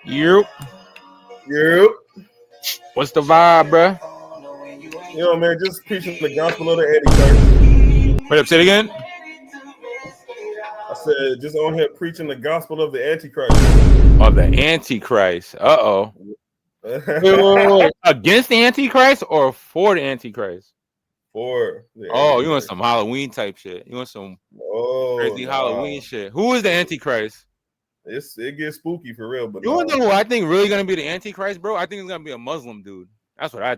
You. You. What's the vibe, bro? Man, just preaching the gospel of the Antichrist. Wait up, say it again. I said, just on here preaching the gospel of the Antichrist. Oh, the Antichrist. Uh-oh. Wait. Against the Antichrist or for the Antichrist? For the Oh, Antichrist. you want some Halloween type shit. You want some crazy nah. Halloween shit. Who is the Antichrist? It gets spooky for real, but You want to know who I think really gonna be the Antichrist, bro? I think it's gonna be a Muslim dude. That's what I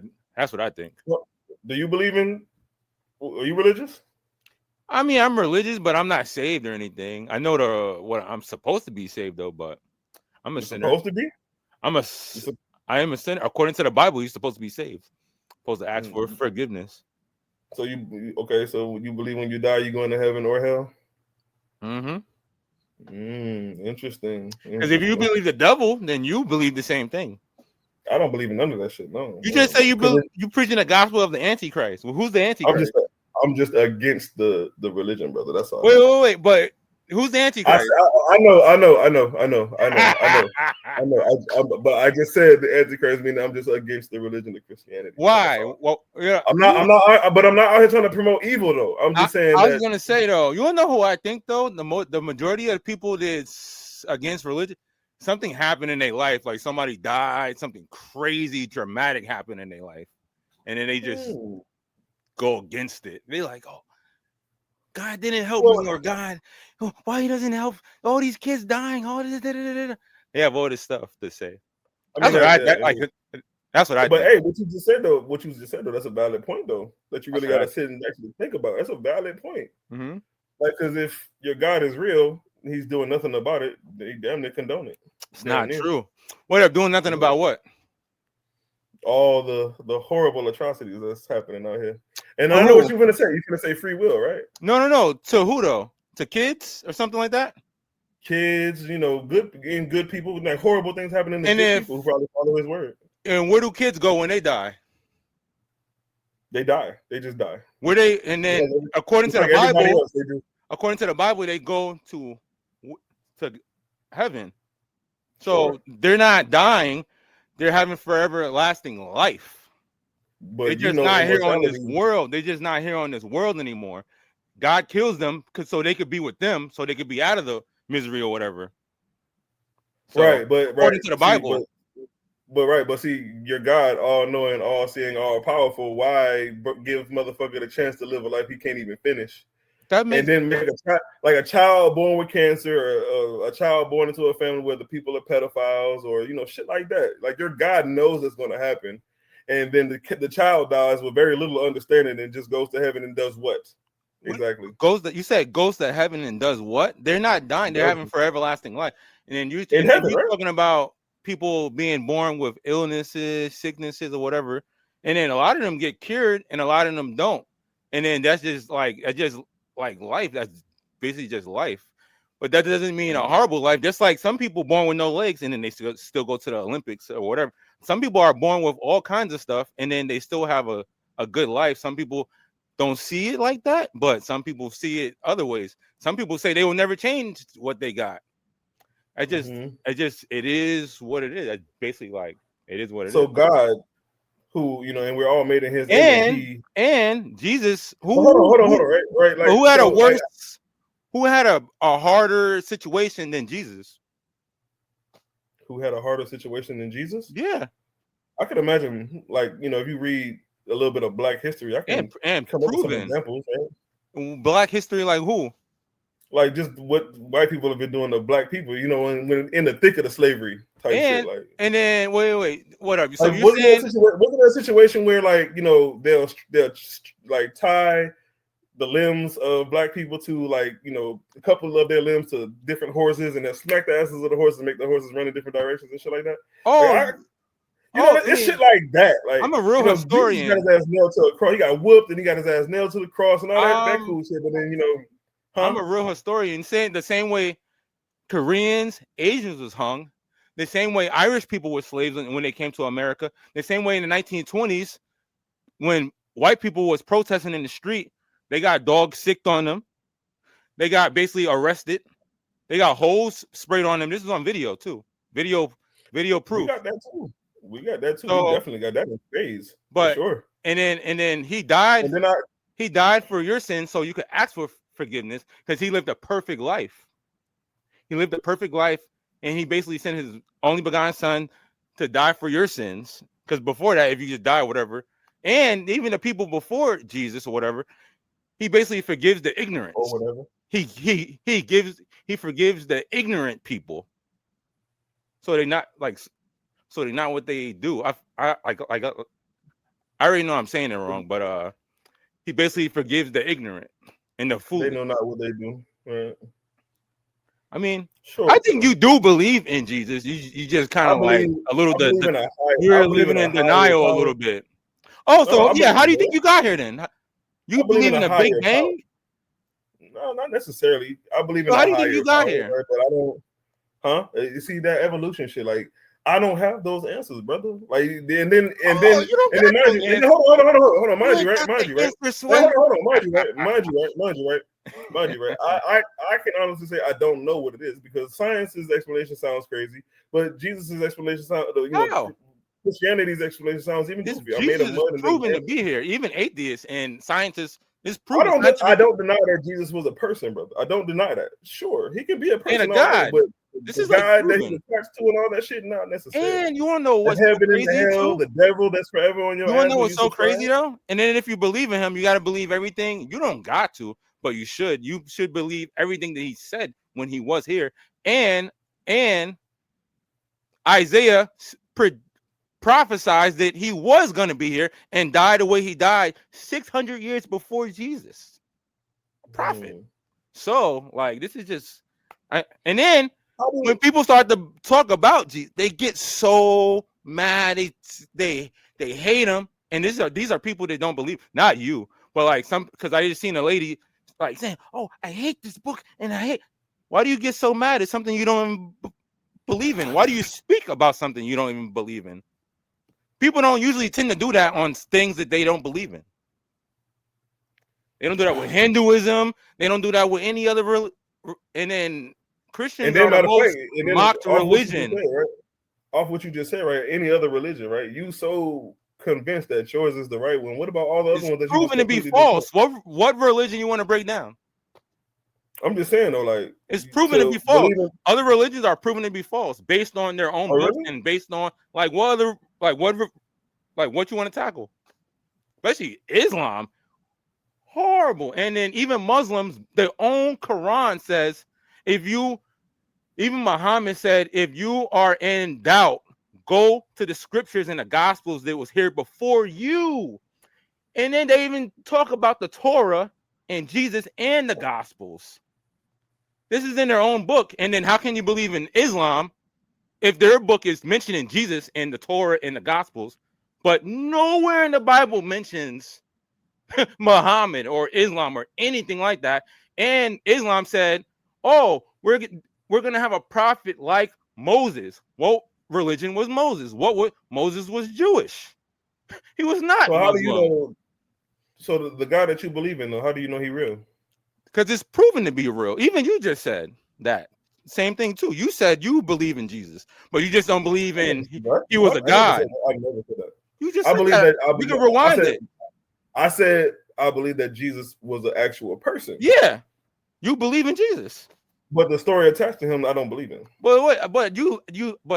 think. Do you believe in? Are you religious? I mean, I'm religious, but I'm not saved or anything. I know what I'm supposed to be saved though, but I'm a sinner. Supposed to be? I am a sinner. According to the Bible, you're supposed to be saved. Supposed to ask for forgiveness. So so you believe when you die, you're going to heaven or hell? Mm-hmm. Interesting. Because if you believe the devil, then you believe the same thing. I don't believe in none of that shit. No. You just say you preaching the gospel of the Antichrist. Well, who's the Antichrist? I'm just against the religion, brother. That's all. Wait. But who's the Antichrist? I know. But I just said the Antichrist meaning I'm just against the religion of Christianity. Why? Well, yeah. I'm not out here trying to promote evil though. I'm just saying. I was gonna say though, you wanna know who I think though? The majority of the people that's against religion, something happened in their life, like somebody died, something crazy, dramatic happened in their life, and then they just go against it. They're like, oh, God didn't help me, or God, why he doesn't help all these kids dying, all this, they have all this stuff to say. That's what I But think. hey, what you just said though, that's a valid point though. That you really got to sit and actually think about. That's a valid point. Mm-hmm. Like, because if your God is real, he's doing nothing about it. They damn near condone it. It's not true. What up? Doing nothing about what? All the horrible atrocities that's happening out here. And I know what you're gonna say. You're gonna say free will, right? No. To who though? To kids or something like that? Kids, good people. Like horrible things happening to good people who probably follow his word. And where do kids go when they die? They die. They just die. Where they according to the Bible, according to the Bible, they go to heaven. So they're not dying; they're having forever lasting life. But they're just not here on this world. They're just not here on this world anymore. God kills them so they could be with them, so they could be out of the misery or whatever. So, according to the Bible. But see, your God, all knowing, all seeing, all powerful. Why give motherfucker the chance to live a life he can't even finish? And then make a child born with cancer, or a child born into a family where the people are pedophiles, or shit like that. Like your God knows it's going to happen, and then the child dies with very little understanding and just goes to heaven and does what? Exactly. You said goes to heaven and does what? They're not dying. They're having forever lasting life. And then you're talking about people being born with illnesses, sicknesses, or whatever, and then a lot of them get cured, and a lot of them don't. And then that's just like life. That's basically just life. But that doesn't mean a horrible life. Just like some people born with no legs, and then they still go to the Olympics or whatever. Some people are born with all kinds of stuff, and then they still have a good life. Some people don't see it like that, but some people see it other ways. Some people say they will never change what they got. It is what it is. It's basically like it is what it is. So God, who and we're all made in His image, and Jesus, hold on, right, like, who had a worse, who had a harder situation than Jesus? Who had a harder situation than Jesus? Yeah, I could imagine. Like if you read a little bit of Black history, I can come up with some examples. Right? Black history, like who? Like just what white people have been doing to Black people, when in the thick of the slavery type shit. Like, and then wait, what up? So like, wasn't there a situation where they'll like tie the limbs of Black people to a couple of their limbs to different horses, and then smack the asses of the horses and make the horses run in different directions and shit like that? It's shit like that. Like, I'm a real historian. He got his ass nailed to a cross. He got whooped and he got his ass nailed to the cross and all that cool shit. But then I'm a real historian. Saying the same way Koreans, Asians was hung, the same way Irish people were slaves when they came to America, the same way in the 1920s when white people was protesting in the street, they got dogs sicked on them. They got basically arrested. They got holes sprayed on them. This is on video too. Video proof. We got that too. We definitely got that in phase. But for sure. And then he died. And then he died for your sins, so you could ask for forgiveness because he lived a perfect life. He lived a perfect life, and he basically sent his only begotten son to die for your sins. Because before that, if you just die or whatever, and even the people before Jesus or whatever, he basically forgives the ignorance. Or whatever. He forgives the ignorant people. So they're not what they do. I already know I'm saying it wrong, but he basically forgives the ignorant and the foolish. They know not what they do. Right. I mean, sure. I think you do believe in Jesus. You just kind of like a little you're living in denial a little bit. Oh, so yeah, how do you think you got here then? You believe in a big bang? No, not necessarily. I believe in how do you think you got here? But I don't. You see that evolution shit? Like I don't have those answers, brother. Like and then hold on, mind you, right? Mind you, right? I can honestly say I don't know what it is because science's explanation sounds crazy, but Jesus's explanation sounds, Christianity's explanation sounds even goofy. Jesus is proven to be here. Even atheists and scientists is proven. I don't deny that Jesus was a person, brother. I don't deny that. Sure, he can be a person, and a God, but this is God that he's attached to and all that shit, not necessarily. And you want to know what's heaven and hell, the devil that's forever on your. You want to know what's so crazy though? And then if you believe in him, you got to believe everything. You don't got to, but you should. You should believe everything that he said when he was here. And Isaiah prophesied that he was going to be here and die the way he died 600 years before Jesus. Prophet. So like this is just, and then when people start to talk about Jesus, they get so mad. They hate him. And these are people that don't believe. Not you, but like some, because I just seen a lady like saying, "Oh, I hate this book," and I hate. Why do you get so mad at something you don't even believe in? Why do you speak about something you don't even believe in? People don't usually tend to do that on things that they don't believe in. They don't do that with Hinduism. They don't do that with any other and then Christians are the most mocked religion. Off what you just said, right? Any other religion, right? You so convinced that yours is the right one. What about all the other ones that proven to be false? What religion you want to break down? I'm just saying though, like it's proven to be false. Other religions are proven to be false based on their own books and based on like what you want to tackle, especially Islam. Horrible. And then even Muslims, their own Quran says, even Muhammad said, if you are in doubt, go to the scriptures and the gospels that was here before you. And then they even talk about the Torah and Jesus and the gospels. This is in their own book. And then how can you believe in Islam if their book is mentioning Jesus and the Torah and the gospels, but nowhere in the Bible mentions Muhammad or Islam or anything like that? And Islam said, "Oh, we're gonna have a prophet like Moses." What religion was Moses? Moses was Jewish. He was not. So how do you know? So the God that you believe in, though, how do you know he real? Because it's proven to be real. Even you just said that same thing too. You said you believe in Jesus, but you just don't believe in he was a God. I never said that. You just believe that. We can rewind it. I said I believe that Jesus was an actual person. Yeah, you believe in Jesus, but the story attached to him, I don't believe in. But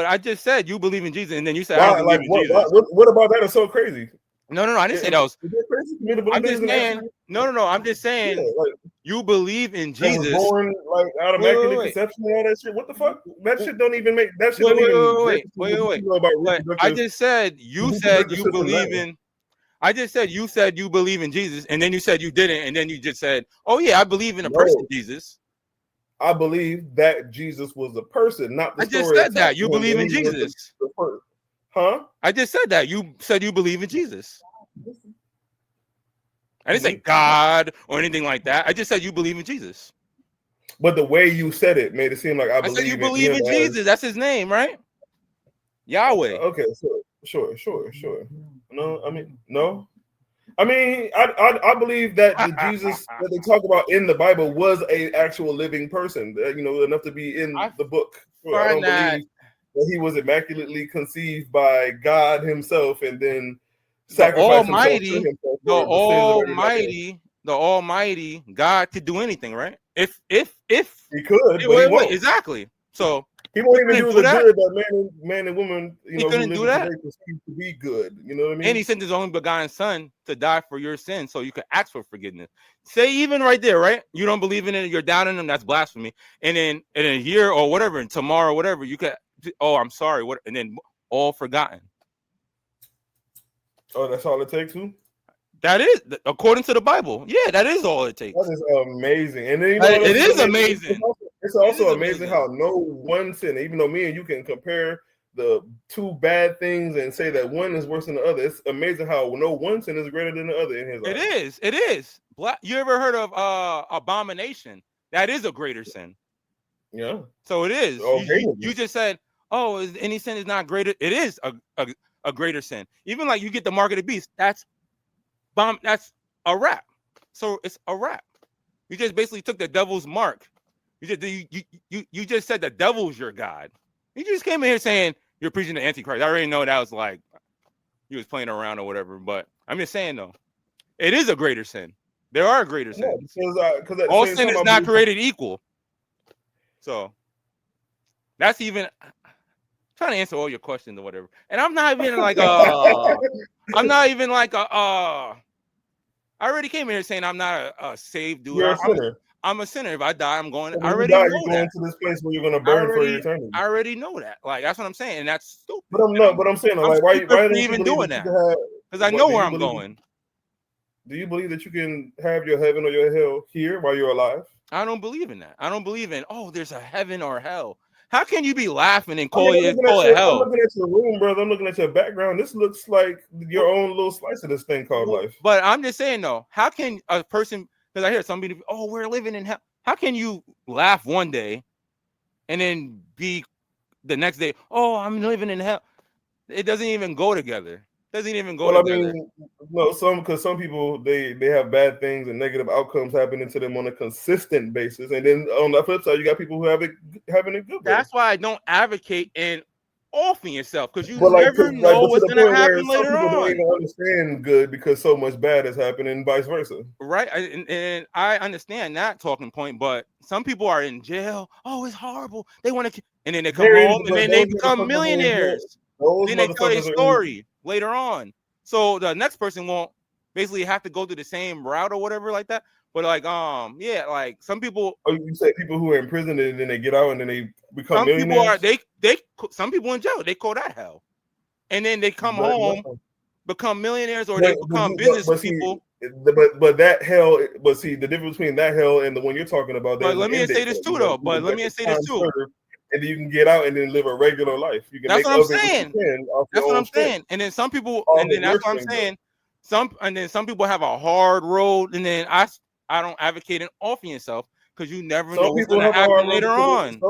I just said you believe in Jesus, and then you said I don't believe in Jesus. What about that is so crazy? No, I didn't say that was. I'm just saying. No. I'm just saying you believe in Jesus. Born like out of immaculate conception and all that shit. What the fuck? That shit don't even make. That shit don't even. Wait. I just said you said you believe in. I just said you said you believe in Jesus, and then you said you didn't, and then you just said, "Oh yeah, I believe in a person, Jesus." I believe that Jesus was a person, not the story. I just said that you believe in Jesus. Huh? I just said that you said you believe in Jesus. I didn't say God or anything like that. I just said you believe in Jesus. But the way you said it made it seem like I said you believe in Jesus. That's his name, right? Yahweh. Okay, so sure. No, I mean, no. I mean, I believe that the Jesus that they talk about in the Bible was a actual living person, you know, enough to be in the book. I don't believe that he was immaculately conceived by God himself and then sacrificed himself to himself for the Almighty God could do anything, right? If he could, but he won't. Exactly. So he won't even do the good that man and woman, you know, who live today perceive to be good. You know what I mean? And he sent his only begotten son to die for your sins, so you could ask for forgiveness. Say even right there, right? You don't believe in it, you're doubting him. That's blasphemy. And then in a year or whatever, and tomorrow, whatever, you could. Oh, I'm sorry. What? And then all forgotten. Oh, that's all it takes, too? That is, according to the Bible. Yeah, that is all it takes. That is amazing. And then, you know, it is amazing. It's also amazing how no one sin, even though me and you can compare the two bad things and say that one is worse than the other. It's amazing how no one sin is greater than the other in his life. It is. You ever heard of abomination? That is a greater sin. Yeah. So it is. You just said, oh, any sin is not greater. It is a greater sin. Even like you get the mark of the beast. That's a rap. So it's a rap. You just basically took the devil's mark. You just said the devil's your God. You just came in here saying you're preaching the Antichrist. I already know that was like you was playing around or whatever. But I'm just saying though, it is a greater sin. There are greater sins. Because all sin is not created equal. So that's even trying to answer all your questions or whatever. And I'm not even like I already came here saying I'm not a saved dude. You're a sinner. I'm a sinner. If I die, I'm going. I already know you're going to this place where you're going to burn for eternity. I already know that. Like that's what I'm saying, and that's stupid. But I'm saying, like, why are you even doing that? Because I know where I'm going. Do you believe that you can have your heaven or your hell here while you're alive? I don't believe in that. I don't believe in there's a heaven or hell. How can you be laughing and call it hell? I'm looking at your room, brother. I'm looking at your background. This looks like your own little slice of this thing called life. But I'm just saying though, how can a person? Because I hear somebody, we're living in hell. How can you laugh one day and then be the next day, I'm living in hell? It doesn't even go together. Doesn't even go together. I mean, no, because some people they have bad things and negative outcomes happening to them on a consistent basis, and then on the flip side, you got people who having it good. That's why I don't advocate in offing yourself, because you never know what's going to happen later on. Don't even understand good because so much bad has happened, and vice versa. Right, and I understand that talking point, but some people are in jail. Oh, it's horrible. They want to, and then they come home, and then they become millionaires. Then they tell their story later on. So the next person won't basically have to go through the same route or whatever like that. But like, like some people. Oh, you say people who are in prison and then they get out and then they become millionaires? Some people in jail, they call that hell. And then they come home, become millionaires, or they become business people. But that hell, the difference between that hell and the one you're talking about. But let me say this too, though. And then you can get out and then live a regular life. You can. That's what I'm saying. That's what I'm saying. And then some people, and then that's what I'm saying. Some people have a hard road, and then I don't advocate in offing yourself because you never know what's going to happen later on.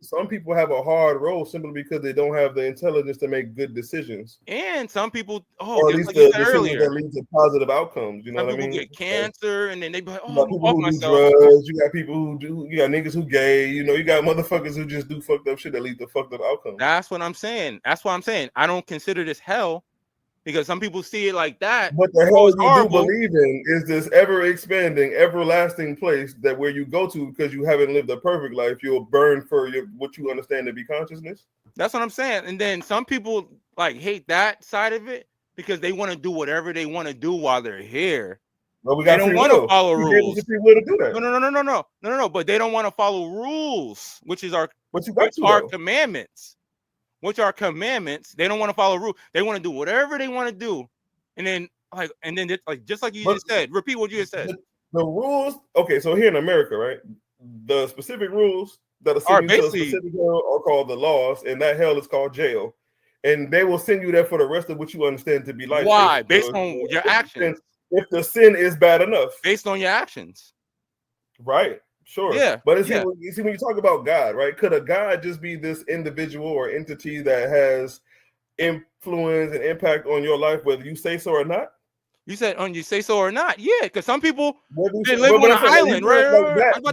Some people have a hard road simply because they don't have the intelligence to make good decisions. And some people, or at least the decisions that lead to positive outcomes. You know what I mean? People get cancer, and then they be like, I'm off myself. Drugs. You got people who do. You got niggas who gay. You know, you got motherfuckers who just do fucked up shit that lead to fucked up outcomes. That's what I'm saying. That's what I'm saying. I don't consider this hell. Because some people see it like that. What the hell you do believe in is this ever-expanding, everlasting place that where you go to because you haven't lived a perfect life, you'll burn for what you understand to be consciousness? That's what I'm saying. And then some people like hate that side of it because they want to do whatever they want to do while they're here. No, they don't want to follow rules. No. But they don't want to follow rules, which is our commandments. Which are commandments. They don't want to follow rules. They want to do whatever they want to do, and then just like you just said. Repeat what you just said. The rules. Okay, so here in America, right, the specific rules that are sent you to a specific hell are called the laws, and that hell is called jail. And they will send you there for the rest of what you understand to be life. Why? Based on your actions. If the sin is bad enough. Based on your actions. Right. Sure. Yeah. But when you talk about God, right? Could a God just be this individual or entity that has influence and impact on your life, whether you say so or not? You said, you say so or not? Yeah, because some people they live on an island, right?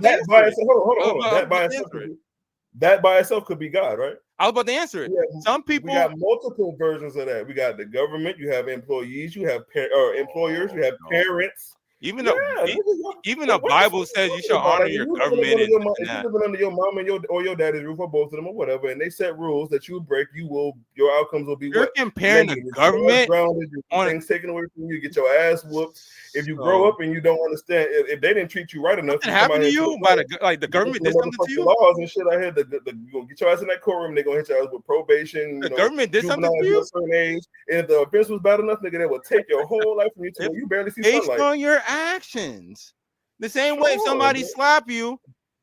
That by itself, hold on. That by itself could be God, right? I was about to answer it. Some people, we got multiple versions of that. We got the government, you have employees, you have employers, you have parents. Even the Bible says you shall honor your government. If you're living under your mom and your daddy's roof, or both of them, or whatever, and they set rules that you break, your outcomes will be. You're comparing the government grounded, things taken away from you, get your ass whooped. If you grow up and you don't understand, if they didn't treat you right enough, nothing happened to you by the government did something to you. Laws and shit. I had you gonna get your ass in that courtroom. They're gonna hit your ass with probation. The government did something to you. A certain age, and if the offense was bad enough, nigga, they will take your whole life from you till you barely see sunlight. Based on your actions. The same way if somebody slap you,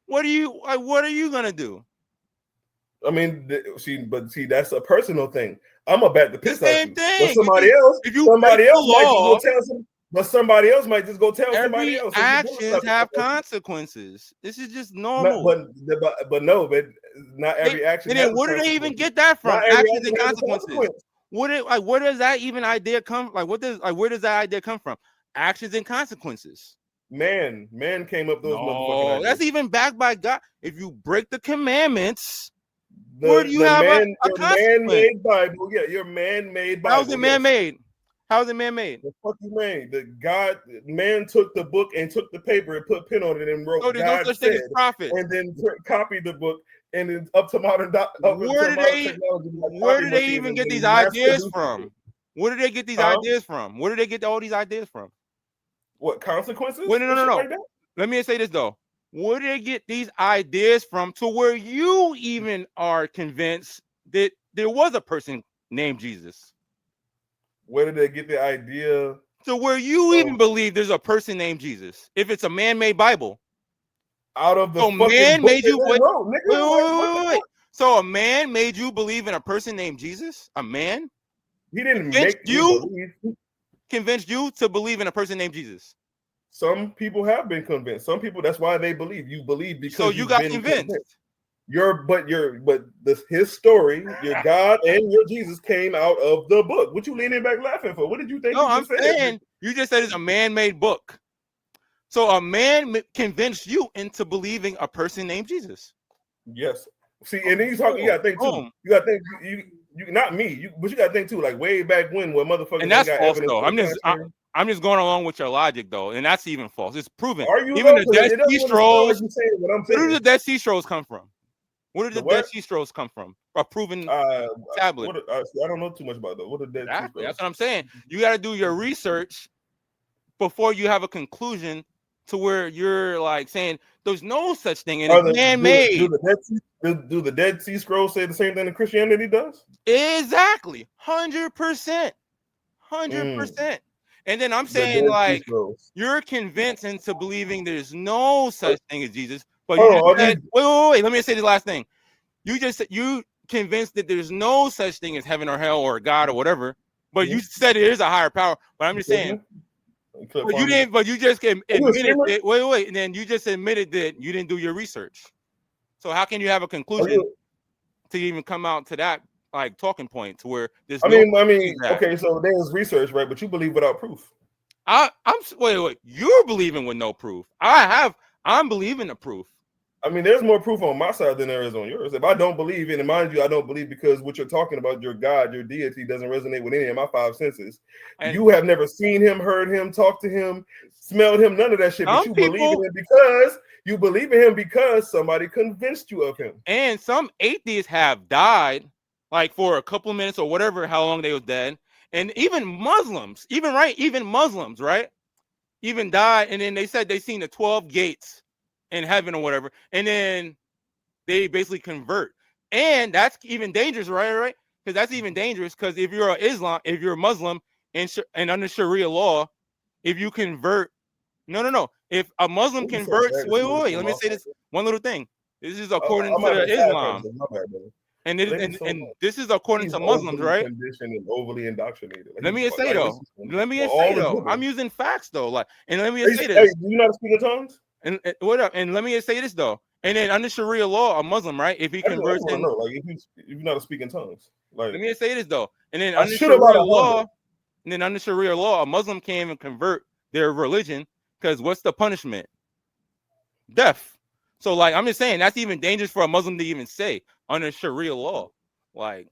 what are you gonna do? I mean, see, that's a personal thing. I'm about to piss same off thing. But somebody else might just go tell somebody else. Actions have consequences. This is just normal. But not every action. And then where do they even get that from? Actions and consequences. Where does that even idea come? Where does that idea come from? Actions and consequences. Man came up those motherfucking ideas. That's even backed by God. If you break the commandments, where do you have a man-made Bible? Yeah, your man-made Bible. How's it man-made? How's it man-made? The fuck you made? Man took the book and took the paper and put pen on it and wrote God said, and then copied the book. And then up to modern technology. Where do they even get these ideas from? Where do they get these ideas from? Where do they get all these ideas from? What consequences? Wait, no. Like let me say this though. Where do they get these ideas from to where you even are convinced that there was a person named Jesus? Where did they get the idea? To where you even believe there's a person named Jesus? If it's a man-made Bible. Out of the man made you wait. So a man made you believe in a person named Jesus? A man? He didn't make you convinced you to believe in a person named Jesus. Some people have been convinced. Some people, that's why they believe. You believe because so you got convinced. His story, your God and your Jesus came out of the book. What you leaning back laughing for? What did you think? No, I'm saying you just said it's a man-made book. So a man convinced you into believing a person named Jesus. Yes. See, and then you talk. You got to think too. You got to think. You not me. But you got to think too. Like way back when motherfuckers. And that's false though. I'm just going along with your logic though, and that's even false. It's proven. Are you even the Dead Sea Scrolls? Where do the Dead Sea Scrolls come from? Where did the Dead Sea Scrolls come from? A proven tablet. I don't know too much about that. What are Dead Sea Scrolls? That's what I'm saying. You got to do your research before you have a conclusion to where you're like saying there's no such thing and it's man-made. Do the Dead Sea Scrolls say the same thing that Christianity does? Exactly, 100%. And then I'm saying like you're convinced into believing there's no such thing as Jesus, but wait. Let me say the last thing. You convinced that there's no such thing as heaven or hell or God or whatever, but you said there is a higher power. But I'm just saying. But you didn't. But you just admitted it. Wait, and then you just admitted that you didn't do your research. So how can you have a conclusion to even come out to that like talking point to where there's? Okay, so there's research, right? But you believe without proof. Wait. You're believing with no proof. I'm believing the proof. I mean, there's more proof on my side than there is on yours. If I don't believe, and mind you, I don't believe because what you're talking about, your God, your deity, doesn't resonate with any of my five senses. And you have never seen him, heard him, talked to him, smelled him, none of that shit. But you believe in him because somebody convinced you of him. And some atheists have died, like for a couple of minutes or whatever, how long they was dead. And even Muslims, right? Even died, and then they said they seen the 12 gates in heaven or whatever, and then they basically convert, and that's even dangerous, right? Because that's even dangerous. Because if you're a Muslim and under Sharia law, if you convert, if a Muslim converts, wait, let me say this one little thing. This is according to Islam, and this is according to Muslims, right? Conditioned and overly indoctrinated. Let me say though, I'm using facts though, like, and let me say this. Do you not speak in tongues? And what up? And let me say this though. And then under Sharia law, a Muslim, right? If he converts, if you're not speaking tongues, like, let me say this though. And then under Sharia law, And then under Sharia law, a Muslim can't even convert their religion because what's the punishment? Death. So like I'm just saying that's even dangerous for a Muslim to even say under Sharia law. Like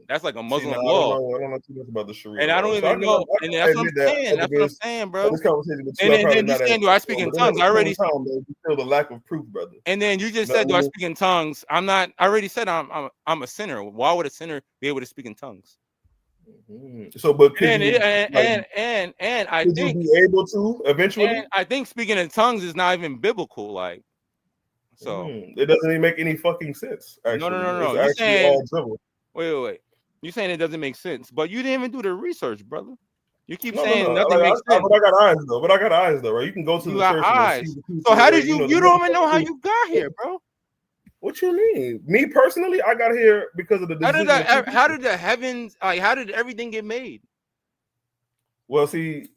that's like a Muslim law. I don't know too much about the Sharia and law. I don't even know. And that's what I'm saying. That's what I'm saying, bro. This conversation with you and then you saying, do I speak in tongues? I already feel the lack of proof, brother. And then you just said, do I speak in tongues? I'm not. I already said I'm a sinner. Why would a sinner be able to speak in tongues? So, but could and you, I think you be able to eventually? And I think speaking in tongues is not even biblical. Like, so it doesn't even make any fucking sense. Actually. No. It's actually saying, all dribble. Wait. You saying it doesn't make sense, but you didn't even do the research, brother. You keep saying nothing makes sense. But I got eyes though. Right? You can go to the church and see. So how did you? You don't even know how you got here, bro. What you mean? Me personally, I got here because of the. How did the heavens? Like, how did everything get made? Well, see,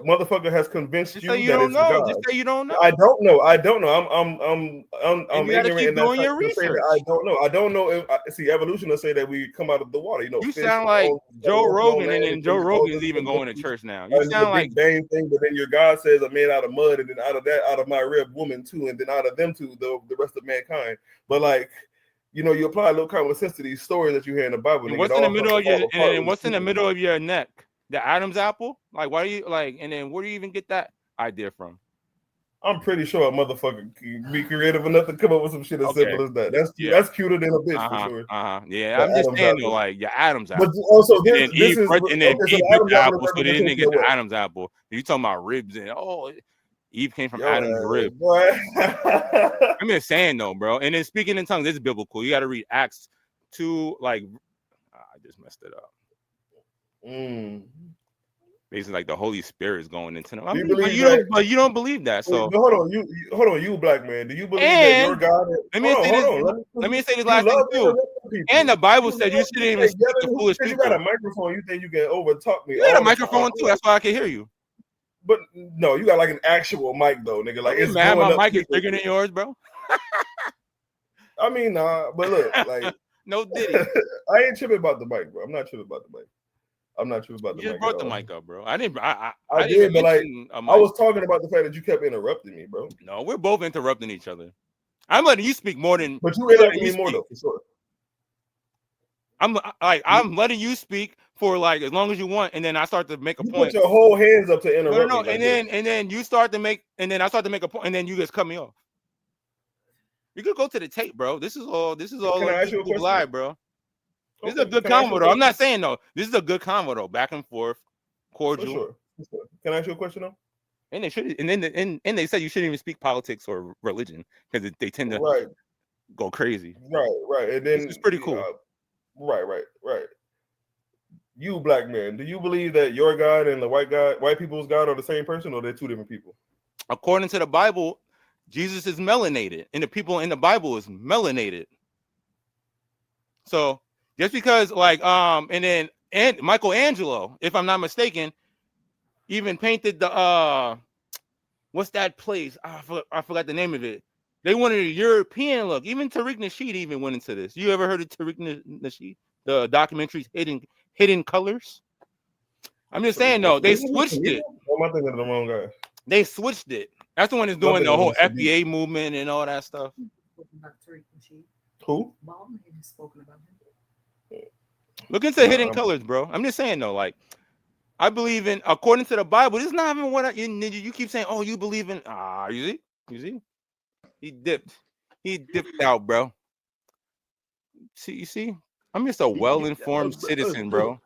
motherfucker has convinced you that it's God. Just say you don't know. I don't know. I'm ignorant in that your research. I don't know. If evolution will say that we come out of the water. You sound like Joe Rogan, and then Joe Rogan's even going to church now. You sound like Big Bang thing, but then your God says a man out of mud, and then out of my rib, woman too, and then out of them two, the rest of mankind. But like, you apply a little common sense to these stories that you hear in the Bible. And what's in the middle of your neck? The Adam's apple? Like, why do you like? And then where do you even get that idea from? I'm pretty sure a motherfucker can be creative enough to come up with some shit as simple as that. That's cuter than a bitch for sure. Yeah, I'm just saying though, like your Adam's apple. But also, Eve ripped the apple, so they didn't get the Adam's apple. You talking about ribs and Eve came from Adam's rib. I'm just saying though, bro. And then speaking in tongues, this is biblical. You got to read Acts 2. Like, I just messed it up. Basically, like the Holy Spirit is going into them. But you don't believe that. So hold on, you black man. Do you believe that your God? Let me say this last thing too. And the Bible said you shouldn't even speak to foolish people. You got a microphone. You think you can overtalk me? You got a microphone too. That's why I can hear you. But no, you got like an actual mic though, nigga. Like it's man, my mic is bigger than yours, bro. I mean, nah, but look, like no diddy. I ain't tripping about the mic, bro. I'm not tripping about the mic. You just brought the mic up, bro. I did, but like I was talking about the fact that you kept interrupting me, bro. No, we're both interrupting each other. I'm letting you speak more than. But you interrupting me more though, for sure. I'm letting you speak for like as long as you want, and then I start to make a point. Put your whole hands up to interrupt. No, and then you start to make, and then I start to make a point, and then you just cut me off. You could go to the tape, bro. This is all. Can I ask you a question? Live, bro. This is a good convo, though. I'm not saying no. This is a good convo, though. Back and forth, cordial. For sure. Can I ask you a question, though? And they should, and then they said you shouldn't even speak politics or religion because they tend to go crazy. Right. And then it's pretty cool. Right. You black man, do you believe that your God and the white people's God are the same person, or they're two different people? According to the Bible, Jesus is melanated, and the people in the Bible is melanated. So just because, and Michelangelo, if I'm not mistaken, even painted the what's that place? I forgot the name of it. They wanted a European look. Even Tariq Nasheed even went into this. You ever heard of Tariq Nasheed? The documentaries Hidden Colors. I'm just saying, though, they switched it. Am I thinking of the wrong guy? They switched it. That's the one that's doing the whole FBA movement and all that stuff. Who? Look into Hidden Colors, bro. I'm just saying, though, like, I believe in, according to the Bible, this is not even what you keep saying, oh, you believe in, you see? He dipped out, bro. You see? I'm just a well-informed citizen, bro.